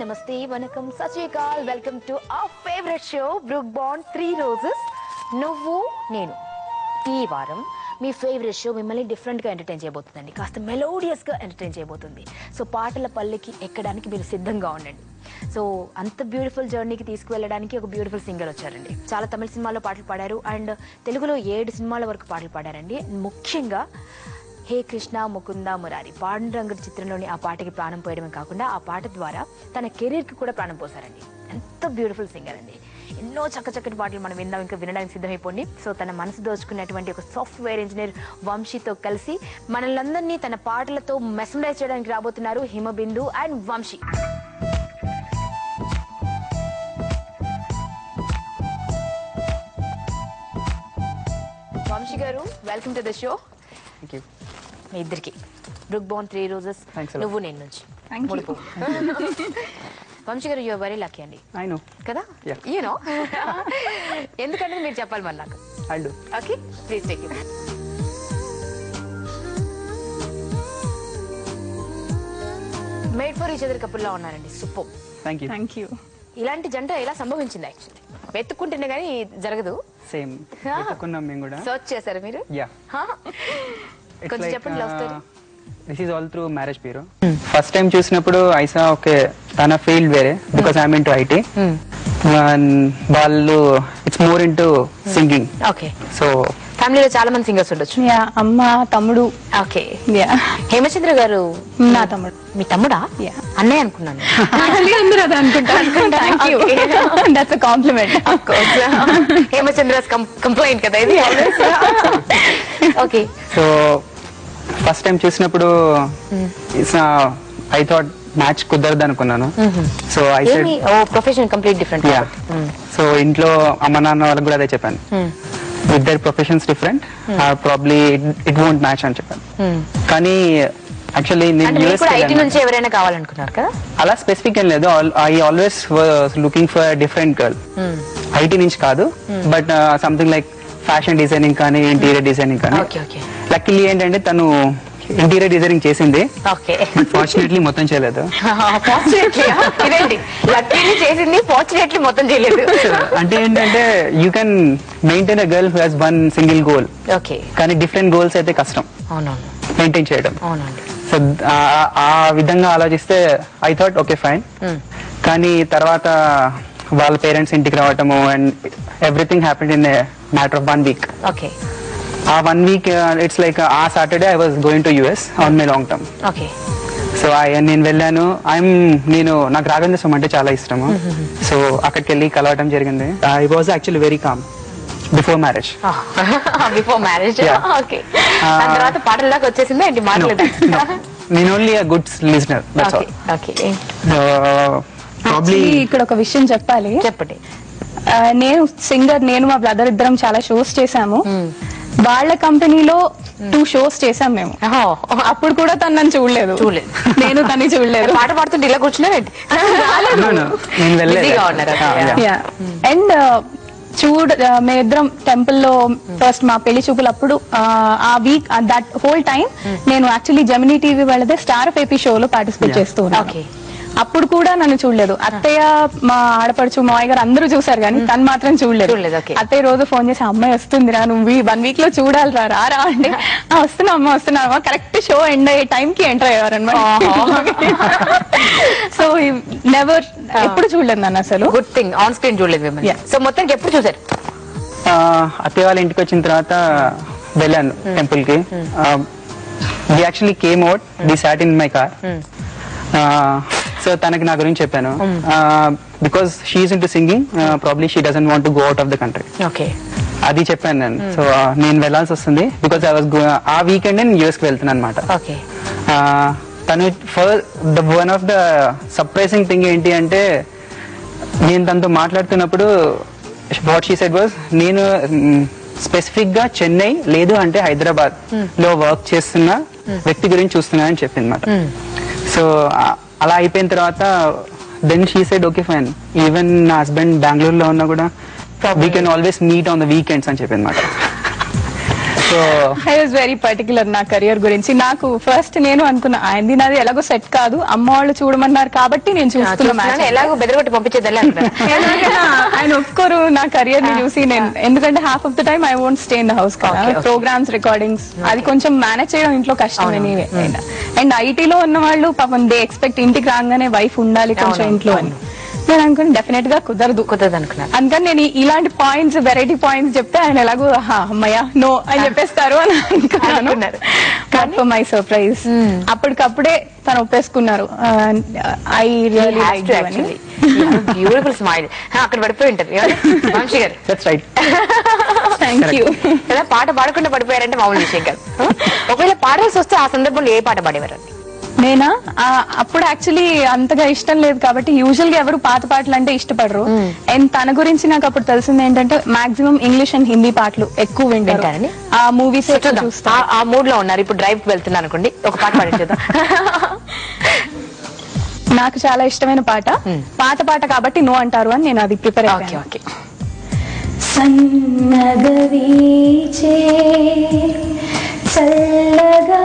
నమస్తే వనకం సత్యకాల్ welcome to our favourite show Brooke Bond 3 roses నువ్వు నేను. ఈ వారం మీ ఫేవరెట్ షో మిమ్మల్ని డిఫరెంట్గా ఎంటర్టైన్ చేయబోతుందండి, కాస్త మెలోడియస్గా ఎంటర్టైన్ చేయబోతుంది. సో పాటల పల్లెకి ఎక్కడానికి మీరు సిద్ధంగా ఉండండి. సో అంత బ్యూటిఫుల్ జర్నీకి తీసుకువెళ్ళడానికి ఒక బ్యూటిఫుల్ సింగర్ వచ్చారండి. చాలా తమిళ సినిమాల్లో పాటలు పాడారు అండ్ తెలుగులో 7 సినిమాల వరకు పాటలు పాడారండి. ముఖ్యంగా హే కృష్ణ ముకుంద మురారి పాండురంగడి చిత్రంలోని ఆ పాటకి ప్రాణం పోయడమే కాకుండా ఆ పాట ద్వారా తన కెరీర్కి కూడా ప్రాణం పోసారండి. ఎంత బ్యూటిఫుల్ సింగర్ అండి. ఎన్నో చక్కటి పాటలు మనం విందాం, ఇంకా వినడానికి సిద్ధమైపోండి. సో తన మనసు దోచుకున్నటువంటి ఒక సాఫ్ట్వేర్ ఇంజనీర్ వంశీతో కలిసి మనలందరినీ తన పాటలతో మెస్మరైజ్ చేయడానికి రాబోతున్నారు హిమబిందు అండ్ వంశీ. వంశీ గారు, వెల్కమ్ టు ద షో. మీ ఇద్దరికి బ్రూక్ బాండ్ 3 రోజెస్ నువ్వు నేను నుంచి వంశీ గారు, యూఆర్ వెరీ లక్కీ అండి. కదా యూనో ఎందుకంటే మీరు చెప్పాలి మరి నాకు. Okay please take it. Made for each other couple లా ఉన్నారండి. సూపర్. Thank you. ఇలాంటి జంట ఎలా సంభవించింది? యాక్చువల్లీ వెతుక్కుంటేనే కానీ జరగదు. సేమ్ వెతుక్కున్నాం మేము కూడా. సర్చ్ చేశారు మీరు? కొంచెం చెప్పండి love story. This is all through marriage bureau. First time చూసినప్పుడు ఐసా ఓకే తన ఫీల్డ్ వేరే, బికాస్ ఐఎమ్ ఇంటూ ఐటీ, వాళ్ళు it's more into singing. Okay. So ఫ్యామిలీలో చాలా మంది సింగర్స్ ఉండొచ్చు. అమ్మ తమ్ముడు. ఓకే. హేమచంద్ర గారు నా తమ్ముడు. మీ తమ్ముడా? అన్నయ్య అనుకున్నాను. హేమచంద్ర కంప్లైంట్ కదా ఇది. ఓకే. సో ఫస్ట్ టైం చూసినప్పుడు ఐ థాట్ మ్యాచ్ కుదరదు అనుకున్నాను. So I said profession complete different. So ఇంట్లో అమ్మ నాన్న వాళ్ళకి కూడా అదే చెప్పాను, with their professions different, probably it won't match అని చెప్పాను. కానీ యాక్చువల్లీ నేను యూఎస్ ఐటీ నుంచి ఎవరైనా కావాలనుకున్నారు కదా? అలా స్పెసిఫిక్ ఏం లేదు. I always looking for different girl. IT నుంచి కాదు, but something like fashion designing కానీ ఇంటీరియర్ డిజైనింగ్ కానీ. లక్కీలీ ఏంటంటే తను ఇంటీరియర్ డిజైనింగ్ చేసింది, ఫార్చునేట్లీ మొత్తం చేయలేదు. అంటే ఏంటంటే you can maintain a girl who has one single goal, కానీ డిఫరెంట్ గోల్స్ అయితే కష్టం మెయింటైన్ చేయడం. సో ఆ విధంగా ఆలోచిస్తే ఐ థాట్ ఓకే ఫైన్. కానీ తర్వాత వాళ్ళ పేరెంట్స్ ఇంటికి రావటము and everything happened in a matter of 1 week. ఆ 1 వీక్ ఇట్స్ లైక్ ఆ Saturday I was going to US on my long term. So నేను వెళ్ళాను. నాకు రాఘవేంద్ర స్వామి అంటే చాలా ఇష్టము. సో అక్కడికి వెళ్ళి కలవటం జరిగింది. I was actually very calm before marriage. నేను ఓన్లీ అ గుడ్ లిజనర్. ఇక్కడ ఒక విషయం చెప్పాలి. చెప్పండి. నేను సింగర్, నేను మా బ్రదర్ ఇద్దరం చాలా షోస్ చేసాము. వాళ్ళ కంపెనీలో 2 షోస్ చేసాం మేము. అప్పుడు కూడా తను నన్ను చూడలేదు, నేను తను చూడలేదు. పాట పాడుతుంటే ఇలా కూర్చున్నారండి. అండ్ మేమిద్దరం టెంపుల్ లో ఫస్ట్ మా పెళ్లి చూపులు అప్పుడు ఆ వీక్ దట్ హోల్ టైం నేను యాక్చువల్లీ జెమినీ టీవీ వాళ్ళదే స్టార్ ఆఫ్ ఏపీ షోలో పార్టిసిపేట్ చేస్తూ ఉన్నాను. అప్పుడు కూడా నన్ను చూడలేదు. అత్తయ్య, మా ఆడపడుచు, మావయ్య గారు అందరూ చూసారు కానీ తను మాత్రం చూడలేదు. అత్తయ్య రోజు ఫోన్ చేసి అమ్మాయి వస్తుంది రా, నువ్వు 1 వీక్ లో చూడాలి రా అంటే వస్తున్నా అమ్మ వస్తున్నావా, కరెక్ట్ షో ఎండ్ అయ్యే టైం కి ఎంటర్ అయ్యారు అనమాట. సో నెవర్ ఎప్పుడు చూడలేదు నన్ను అసలు. గుడ్ థింగ్ ఆన్ స్క్రీన్ చూడలేదు. సో మొత్తానికి ఎప్పుడు చూసారు? అత్తయ్య వాళ్ళ ఇంటికి వచ్చిన తర్వాత వెళ్ళాను టెంపుల్ కి. We actually came out, we sat in my car. So తనకి నా గురించి చెప్పాను, because she's into singing, probably she doesn't want to go out of the country. అది చెప్పాను నేను. సో నేను వెళ్లాల్సి వస్తుంది బికాస్ ఐ వాజ్ ఆ వీకెండ్ నేను యూఎస్ కి వెళ్తున్నాను అనమాట. తను one of the surprising thing ఏంటి అంటే, నేను తనతో మాట్లాడుతున్నప్పుడు వాట్ షీ సెడ్ వాజ్, నేను స్పెసిఫిక్ గా చెన్నై లేదు అంటే హైదరాబాద్ లో వర్క్ చేస్తున్న వ్యక్తి గురించి చూస్తున్నా అని చెప్పింది అనమాట. సో అలా అయిపోయిన తర్వాత then she said okay fine, even నా హస్బెండ్ బెంగళూరులో ఉన్నా కూడా we can always meet on the weekends అని చెప్పింది అనమాట. So so I was very particular నా కెరియర్ గురించి. నాకు ఫస్ట్ నేను అనుకున్నా ఆయనది నాది ఎలాగో సెట్ కాదు, అమ్మ వాళ్ళు చూడమన్నారు కాబట్టి నేను చూస్తున్నా. ఎలాగో బెదరగొట్టి పంపించేదాన్ని ఆయన ఒప్పుకోరు నా కెరియర్ ని చూసి. నేను ఎందుకంటే half of the time I won't stay in the house కదా, ప్రోగ్రామ్స్ రికార్డింగ్స్ అది కొంచెం మేనేజ్ చేయడం ఇంట్లో కష్టం. అండ్ ఐటీలో ఉన్న వాళ్ళు పాపం దే ఎక్స్పెక్ట్ ఇంటికి రాగానే వైఫ్ ఉండాలి కొంచెం ఇంట్లో అని. నేను అనుకుని డెఫినెట్ గా కుదరదు అనుకున్నాను. అందుకని నేను ఇలాంటి పాయింట్స్ వెరైటీ పాయింట్స్ చెప్తే ఆయన ఎలాగో అమ్మయ్య నో అని చెప్పేస్తారు అని అనుకున్నాను. మై సర్ప్రైజ్ అప్పటికప్పుడే తను ఒప్పేసుకున్నారు. I really like actually beautiful smile. అక్కడ పడిపోయి ఉంటది Vamshi garu. That's right. Thank you. కదా పాట పాడకుండా పడిపోయారంటే మామూలు విషయం కాదు. ఒకవేళ పాడాల్సి వస్తే ఆ సందర్భంలో ఏ పాట పాడేవారండి? నేనా అప్పుడు యాక్చువల్లీ అంతగా ఇష్టం లేదు కాబట్టి యూజువల్ గా ఎవరు పాత పాటలు అంటే ఇష్టపడరు. అండ్ తన గురించి నాకు అప్పుడు తెలిసింది ఏంటంటే మాక్సిమం ఇంగ్లీష్ అండ్ హిందీ పాటలు ఎక్కువ వింటారని. ఆ మూవీస్ చూస్తా. ఆ మూడ్ లో ఉన్నారు ఇప్పుడు. డ్రైవ్ కి వెళ్తున్నా అనుకోండి, ఒక పాట పాడించేద్దాం. నాకు చాలా ఇష్టమైన పాట, పాత పాట కాబట్టి నో అంటారు అని నేను అది ప్రిపేర్ అయ్యాను. సన్నగవీచే చల్లగా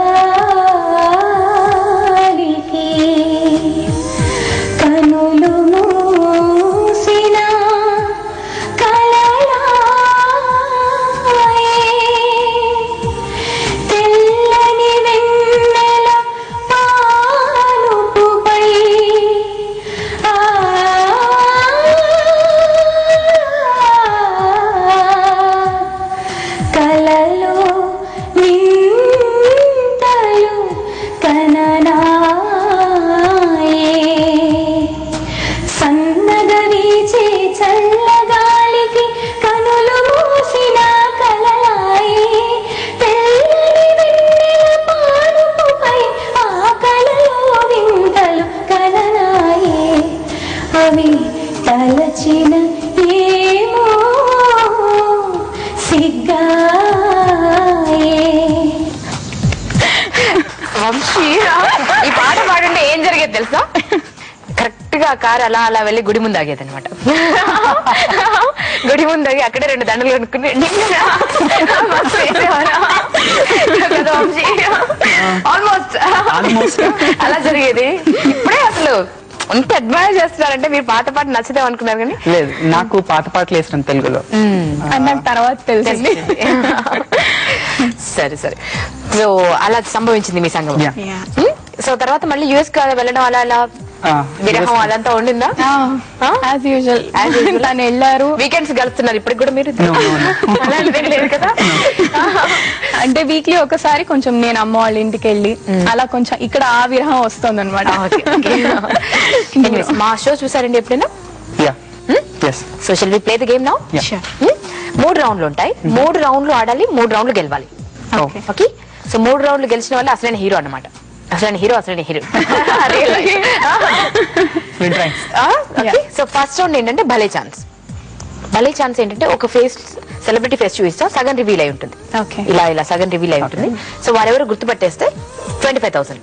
కనులు మూసిన తెల్లని వెన్నెల పానుపుపై కలలో నింతలు కననా తలచిన ఏమో సిగ్గాయే. వంశీ ఈ పాట పాడుంటే ఏం జరిగేది తెలుసా? కరెక్ట్ గా కారు అలా అలా వెళ్ళి గుడి ముందు ఆగేది అనమాట. గుడి ముందు ఆగి అక్కడే 2 దండలు కొనుక్కుని ఆల్మోస్ట్ అలా జరిగేది. ఇప్పుడే అసలు అంత అడ్మైర్ చేస్తున్నారంటే మీరు పాత పాట నచ్చుతాం అనుకున్నారు కానీ లేదు, నాకు పాత పాటలు వేసిన తెలుగులో నాకు తర్వాత తెలిసింది. సరే సరే. సో అలా సంభవించింది మీ సంఘం. సో తర్వాత మళ్ళీ యుఎస్ వెళ్ళడం అలా అలా విరహం అదంతా ఉండిందా? యాజ్ యూజువల్ తను వెళ్ళారు. వీకెండ్స్ గడుస్తున్నారు ఇప్పటికి కూడా మీరు? లేదు కదా. అంటే వీక్లీ ఒకసారి కొంచెం నేను అమ్మ వాళ్ళ ఇంటికి వెళ్ళి అలా కొంచెం ఇక్కడ ఆ విరహం వస్తుంది అనమాట. మా షో చూసారండి ఎప్పుడైనా? So shall we play the game now? 3 రౌండ్లు ఉంటాయి. 3 రౌండ్లు ఆడాలి, 3 రౌండ్లు గెలవాలి. ఓకే. సో 3 రౌండ్లు గెలిచిన వాళ్ళు అసలైన హీరో అన్నమాట. అసలైన హీరో. సో ఫస్ట్ రౌండ్ ఏంటంటే భలే ఛాన్స్. భలే ఛాన్స్ ఏంటంటే ఒక ఫేస్ సెలబ్రిటీ ఫేస్ చూపిస్తా, సగం రివీల్ అయి ఉంటుంది. ఇలా ఇలా సగం రివీల్ అయి ఉంటుంది. సో వారెవరు గుర్తుపట్టేస్తే 25,000.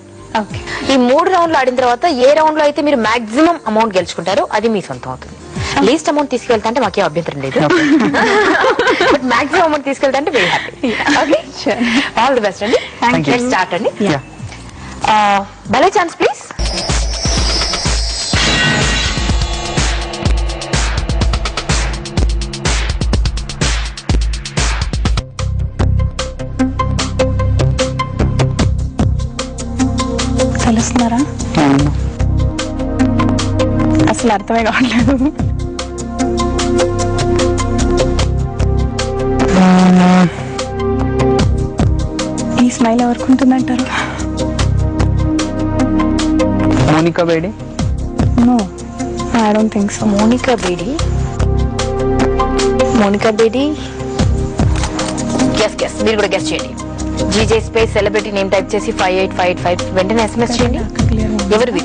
ఈ 3 రౌండ్లు ఆడిన తర్వాత ఏ రౌండ్ లో అయితే మీరు మాక్సిమం అమౌంట్ గెలుచుకుంటారో అది మీ సొంతం అవుతుంది. లీస్ట్ అమౌంట్ తీసుకెళ్తా అంటే మాకేం అభ్యంతరం లేదు. బట్ మాక్సిమం అమౌంట్ తీసుకెళ్తా అంటే very happy. Okay, all the best అండి. లెట్స్ స్టార్ట్ అండి. భలే ఛాన్స్ ప్లీజ్. తెలుస్తున్నారా? అసలు అర్థమే కావట్లేదు. ఈ స్మైల్ ఎవరికి ఉంటుందంటారు? Monica Bedi? No, I don't think so. Monica Bedi. Monica Bedi. Guess మీరు కూడా గెస్ చేయండి. GJ space celebrity name type చేసి 58585 వెంటనే SMS చేయండి. ఎవరివి?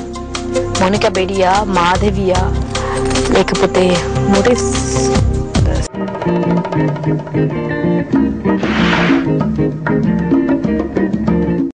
మోనికా బేడియా, మాధవియా, లేకపోతే మోటివ్స్?